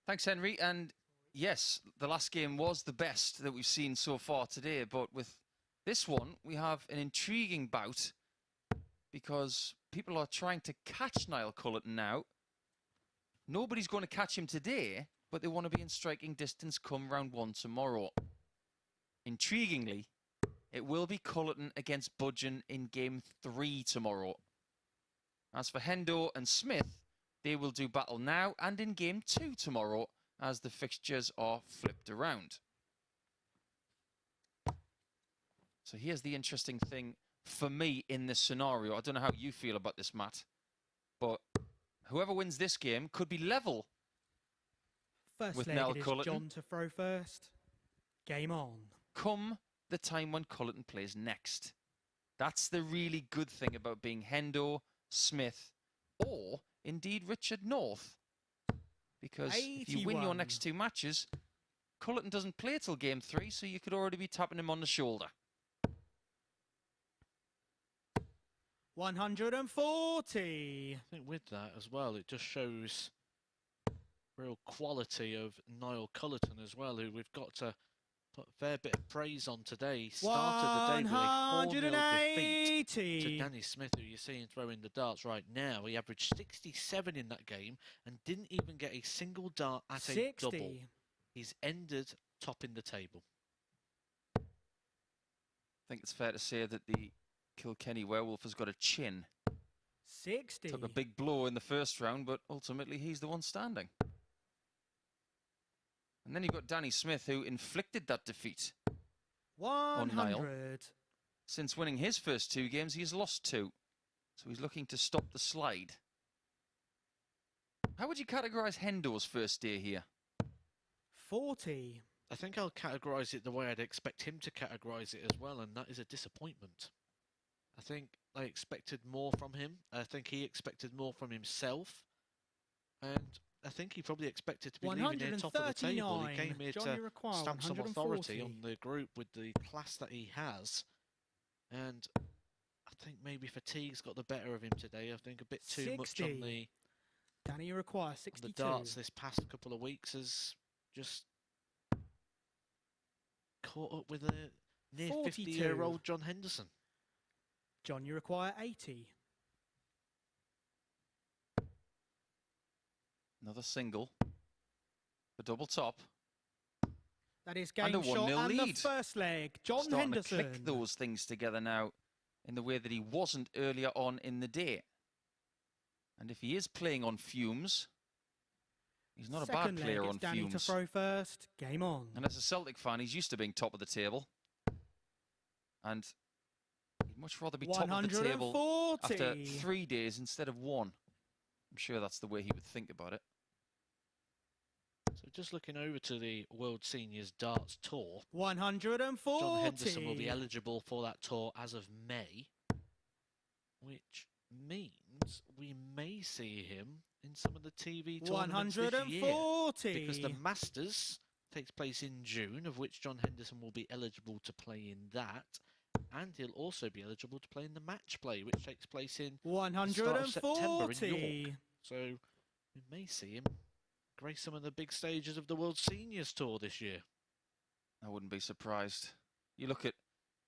Thanks, Henry. And yes, the last game was the best that we've seen so far today. But with this one, we have an intriguing bout because people are trying to catch Niall Cullerton now. Nobody's going to catch him today, but they want to be in striking distance come round 1 tomorrow. Intriguingly, it will be Cullerton against Budgeon in game 3 tomorrow. As for Hendo and Smith, they will do battle now and in game 2 tomorrow as the fixtures are flipped around. So here's the interesting thing for me in this scenario. I don't know how you feel about this, Matt, but whoever wins this game could be level with Niall Cullerton. John to throw first. Game on. Come the time when Cullerton plays next. That's the really good thing about being Hendo, Smith, or indeed Richard North. Because 81. If you win your next 2 matches, Cullerton doesn't play till game 3, so you could already be tapping him on the shoulder. 140. I think with that as well, it just shows real quality of Niall Cullerton as well, who we've got to put a fair bit of praise on today. He started the day with a 4-0 defeat to Danny Smith, who you're seeing throwing the darts right now. He averaged 67 in that game and didn't even get a single dart at 60. A double. He's ended top in the table. I think it's fair to say that the Kilkenny Werewolf has got a chin. 60. Took a big blow in the first round, but ultimately he's the one standing. And then you've got Danny Smith, who inflicted that defeat 100. on Niall. Since winning his first 2 games, he's lost 2. So he's looking to stop the slide. How would you categorise Hendo's first day here? 40. I think I'll categorise it the way I'd expect him to categorise it as well, and that is a disappointment. I think I expected more from him. I think he expected more from himself. And I think he probably expected to be leaving near top of the table. He came here to stamp some authority on the group with the class that he has. And I think maybe fatigue's got the better of him today. I think a bit too 60. much on the Danny requires 62. The darts this past couple of weeks has just caught up with a near 50-year-old John Hendrson. John, you require 80. Another single. The double top. That is game shot and lead. The first leg. John Starting Hendrson. To click those things together now in the way that he wasn't earlier on in the day. And if he is playing on fumes, he's not a bad player on Danny fumes. To throw first. Game on. And as a Celtic fan, he's used to being top of the table. And he'd much rather be top of the table after 3 days instead of 1. I'm sure that's the way he would think about it. So just looking over to the World Seniors Darts Tour. 140. John Hendrson will be eligible for that tour as of May, which means we may see him in some of the TV tournaments this year. 140. Because the Masters takes place in June, of which John Hendrson will be eligible to play in that. And he'll also be eligible to play in the match play, which takes place in 140. September in York. So we may see him grace some of the big stages of the World Seniors Tour this year. I wouldn't be surprised. You look at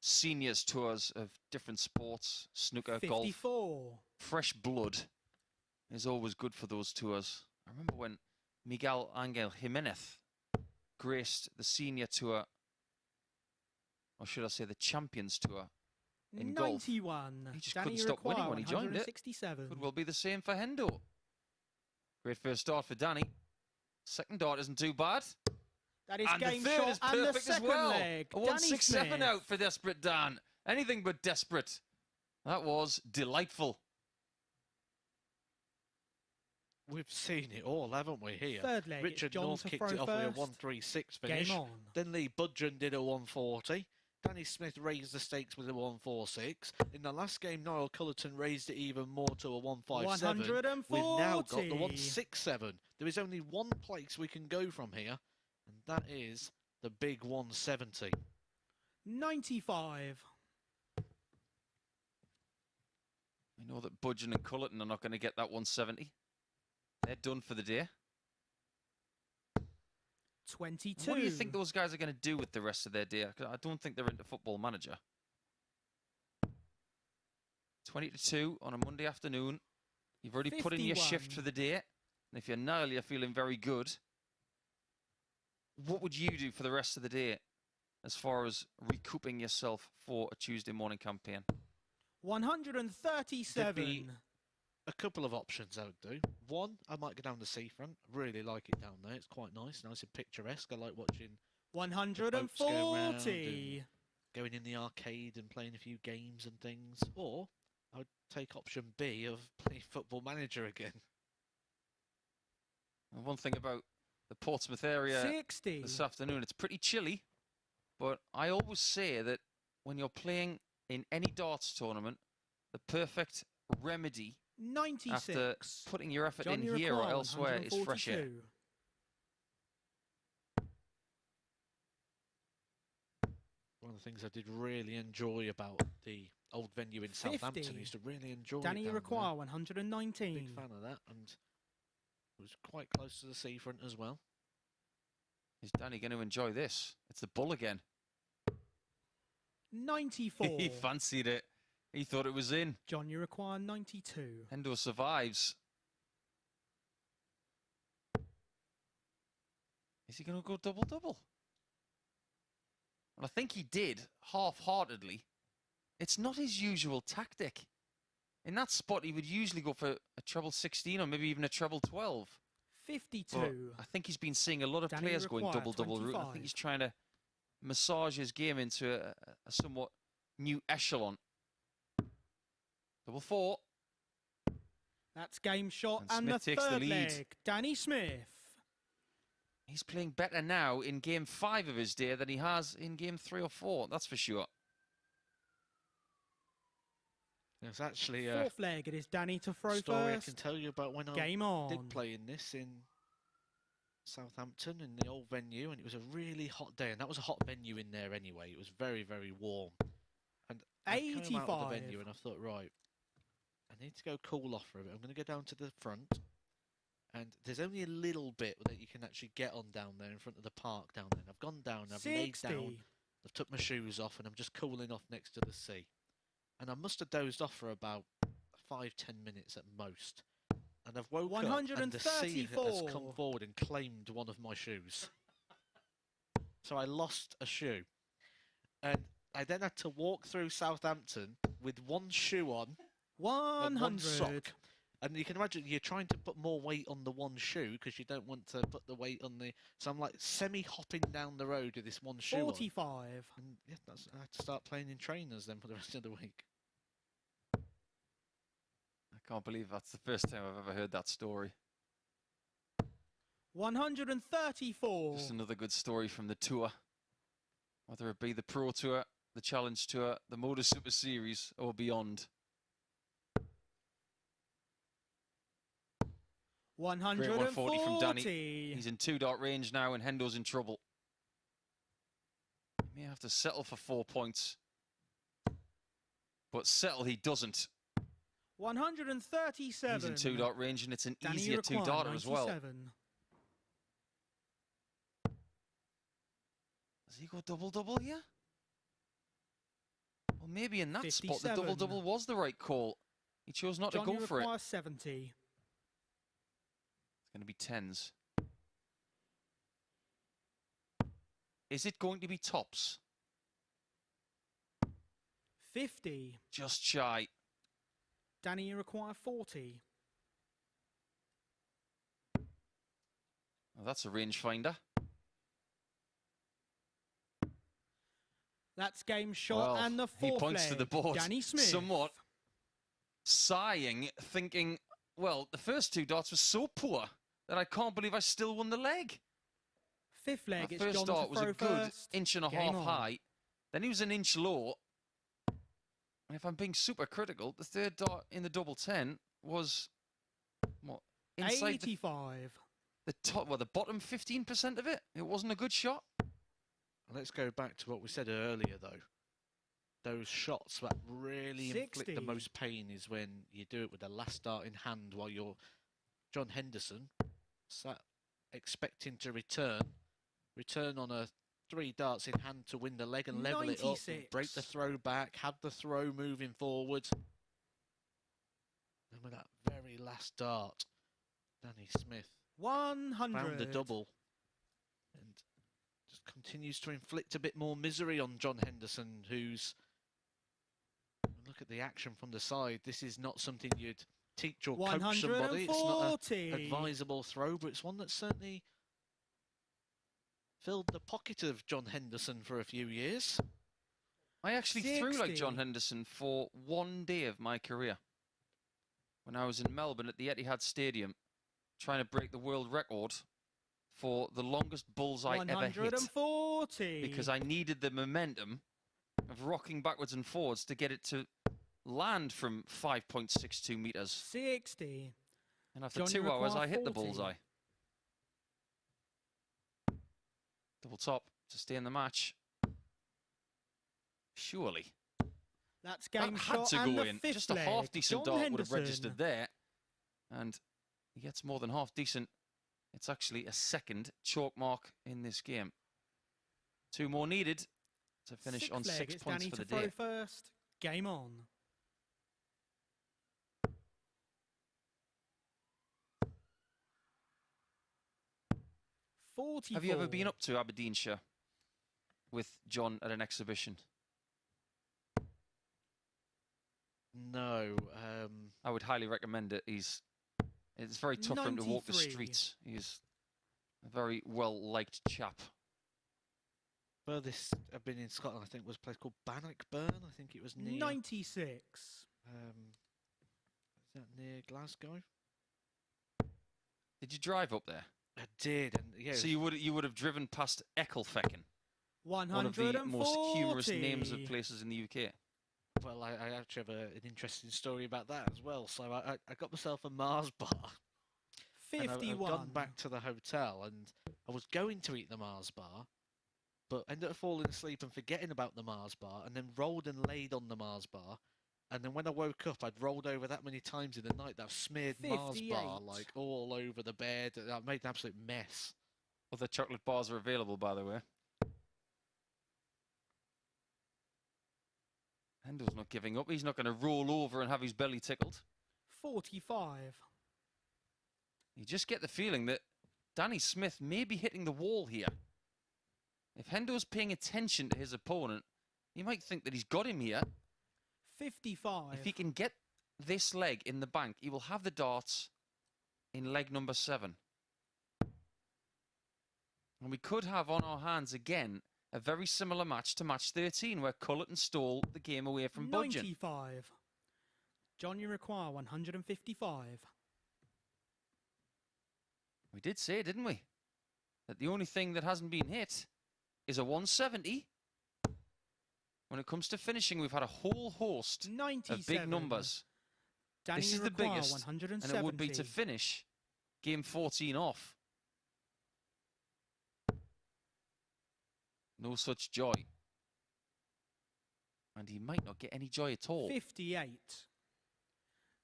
seniors tours of different sports, snooker, 54. golf. Fresh blood is always good for those tours. I remember when Miguel Angel Jimenez graced the senior tour, or should I say the Champions Tour in 91. golf. He just couldn't stop winning when he joined it. Could well be the same for Hendo. Great first start for Danny. Second dart isn't too bad. That is and game the third shot is perfect and the second as well. leg. A 167 out for Desperate Dan. Anything but desperate. That was delightful. We've seen it all, haven't we, here? Third leg, Richard North kicked it off with a 136 finish. Game on. Then Lee Budgeon did a 140. Danny Smith raised the stakes with a 146. In the last game, Niall Cullerton raised it even more to a 157. 140. We've now got the 167. There is only one place we can go from here, and that is the big 170. 95. We know that Budgeon and Cullerton are not going to get that 170. They're done for the day. 22. What do you think those guys are going to do with the rest of their day? 'Cause I don't think they're into Football Manager. 20 to 2 on a Monday afternoon. You've already put in your shift 51. for the day. And if you're Niall, you're feeling very good. What would you do for the rest of the day as far as recouping yourself for a Tuesday morning campaign? 137. A couple of options I would do. One, I might go down the seafront. I really like it down there. It's quite nice and picturesque. I like watching boats go around 140. going in the arcade and playing a few games and things. Or I would take option B of playing Football Manager again. And one thing about the Portsmouth area 60. this afternoon, it's pretty chilly. But I always say that when you're playing in any darts tournament, the perfect remedy 96. after putting your effort John in here or Uruguay, elsewhere is fresh air. 142. One of the things I did really enjoy about the old venue in 50. Southampton, I used to really enjoy Danny it down Uruguay, there. 119. Big fan of that, and it was quite close to the seafront as well. Is Danny going to enjoy this? It's the bull again. 94. He fancied it. He thought it was in. John Uruguay, 92. Hendo survives. Is he going to go double-double? Well, I think he did, half-heartedly. It's not his usual tactic. In that spot, he would usually go for a treble 16 or maybe even a treble 12. 52. But I think he's been seeing a lot of Danny players going Uruguay, double-double route. I 25. think he's trying to massage his game into a somewhat new echelon. Double 4. That's game shot And and the Smith takes the third lead. leg. Danny Smith. He's playing better now in game 5 of his day than he has in game 3 or 4. That's for sure. There's actually a Fourth leg, it is Danny to throw story I first. can tell you about when I Game on. did play in this in Southampton in the old venue, and it was a really hot day, and that was a hot venue in there anyway. It was very, very warm. And I came out of the 85. venue and I thought, right, I need to go cool off for a bit. I'm going to go down to the front, and there's only a little bit that you can actually get on down there in front of the park down there. And I've gone down, I've laid 60. down, I've took my shoes off, and I'm just cooling off next to the sea. And I must have dozed off for about 5-10 minutes at most. And I've woke up and the sea has come 134. forward and claimed one of my shoes. So I lost a shoe. And I then had to walk through Southampton with one shoe on and one 100. sock. And you can imagine you're trying to put more weight on the one shoe because you don't want to put the weight on the... So I'm like semi-hopping down the road with this one shoe on. 45. And yeah, I had to start playing in trainers then for the rest of the week. I can't believe that's the first time I've ever heard that story. 134. Just another good story from the tour. Whether it be the Pro Tour, the Challenge Tour, the Modus Super Series, or beyond. Great 140 from Danny. 140. He's in 2-dot range now and Hendo's in trouble. He may have to settle for 4 points. But settle he doesn't. 137. He's in 2-dot range and it's an Danny easier Uruguay, 2-dotter as well. 97. Does he go double-double here? Well, maybe in that spot the 57. double-double was the right call. He chose not John to go for it. Uruguay, 70. It's going to be 10s. Is it going to be tops? 50. Just shy. Danny Uruguay, 40. Well, that's a rangefinder. That's game shot Well, and the he fourth points leg. to the board Danny Smith. somewhat sighing, thinking, well, the first 2 dots were so poor that I can't believe I still won the leg. Fifth leg, My it's first John dart to was a throw good first. inch and a Game half on. high. Then he was an inch low. And if I'm being super critical, the third dart in the double 10 was what? Inside 85. the top, well, the bottom 15% of it. It wasn't a good shot. And let's go back to what we said earlier, though. Those shots that really inflict 60. the most pain is when you do it with the last dart in hand while you're John Hendrson sat expecting to return return on a 3 darts in hand to win the leg and level it up, and break the 96. throw back, have the throw moving forward. And with that very last dart, Danny Smith 100. found the double and just continues to inflict a bit more misery on John Henderson, who's, look at the action from the side, this is not something you'd teach or coach somebody. It's not an advisable throw, but it's one that certainly filled the pocket of John Henderson for a few years. I actually threw like John 60. Henderson for one day of my career. When I was in Melbourne at the Etihad Stadium, trying to break the world record for the longest bullseye ever hit. 140. Because I needed the momentum of rocking backwards and forwards to get it to land from 5.62 meters. 60. And after John, you 2 hours, require I hit the 40. bullseye. Double top to stay in the match. Surely. That's game That shot had to and go the in. fifth Just a leg. half-decent John dart would have Henderson. registered there. And he gets more than half-decent. It's actually a second chalk mark in this game. 2 more needed to finish Sixth on leg. 6 It's points Danny for to the throw day. first. Game on. Have you ever been up to Aberdeenshire with John at an exhibition? No. I would highly recommend it. It's very tough for him to walk the 93. streets. He's a very well-liked chap. Furthest I've been in Scotland, I think, was a place called Bannockburn. I think it was near. 96. Is that near Glasgow? Did you drive up there? I did, and yeah. So you would have driven past Ecclefechan, 140. one of the most humorous names of places in the UK. Well, I actually have an interesting story about that as well. So I got myself a Mars bar. 51. And I've gone back to the hotel, and I was going to eat the Mars bar, but ended up falling asleep and forgetting about the Mars bar, and then rolled and laid on the Mars bar. And then when I woke up, I'd rolled over that many times in the night that I've smeared Mars bar 58. like all over the bed. I made an absolute mess. Other chocolate bars are available, by the way. Hendo's not giving up. He's not going to roll over and have his belly tickled. 45. You just get the feeling that Danny Smith may be hitting the wall here. If Hendo's paying attention to his opponent, he might think that he's got him here. 55. If he can get this leg in the bank, he will have the darts in leg number 7. And we could have on our hands again a very similar match to match 13, where Cullerton stole the game away from Budgeon. 95. John, you require 155. We did say, didn't we, that the only thing that hasn't been hit is a 170. When it comes to finishing, we've had a whole host 97. of big numbers. Danny, This you is the require biggest, 170. and it would be to finish game 14 off. No such joy. And he might not get any joy at all. 58. As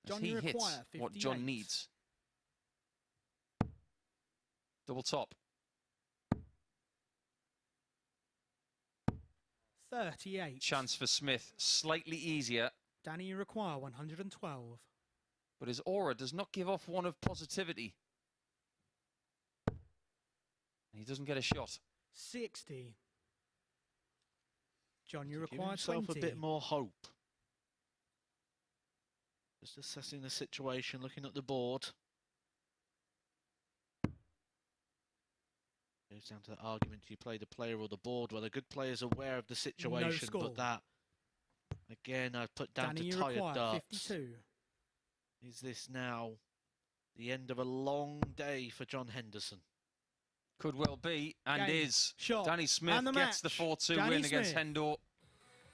John, he you hits require 58. what John needs. Double top. 38. Chance for Smith. Slightly easier. Danny, you require 112. But his aura does not give off one of positivity. And he doesn't get a shot. 60. John, you Give require himself 20. a bit more hope. Just assessing the situation, looking at the board. Goes down to the argument, do you play the player or the board? Well, the good player's aware of the situation, score. but that, again, I've put down Danny, to you tired require darts. 52. Is this now the end of a long day for John Henderson? Could well be, and Game, is. shot, Danny Smith and the gets the match. 4-2 Danny win against Smith. Hendo.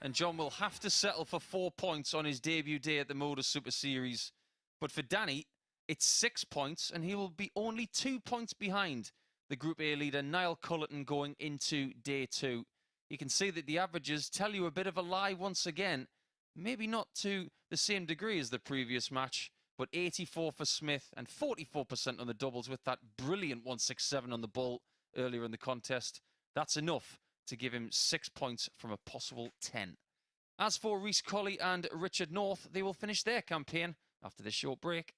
And John will have to settle for 4 points on his debut day at the Modus Super Series. But for Danny, it's 6 points, and he will be only 2 points behind the Group A leader, Niall Cullerton, going into day 2. You can see that the averages tell you a bit of a lie once again. Maybe not to the same degree as the previous match, but 84 for Smith and 44% on the doubles with that brilliant 167 on the ball earlier in the contest. That's enough to give him 6 points from a possible 10. As for Reece Colley and Richard North, they will finish their campaign after this short break.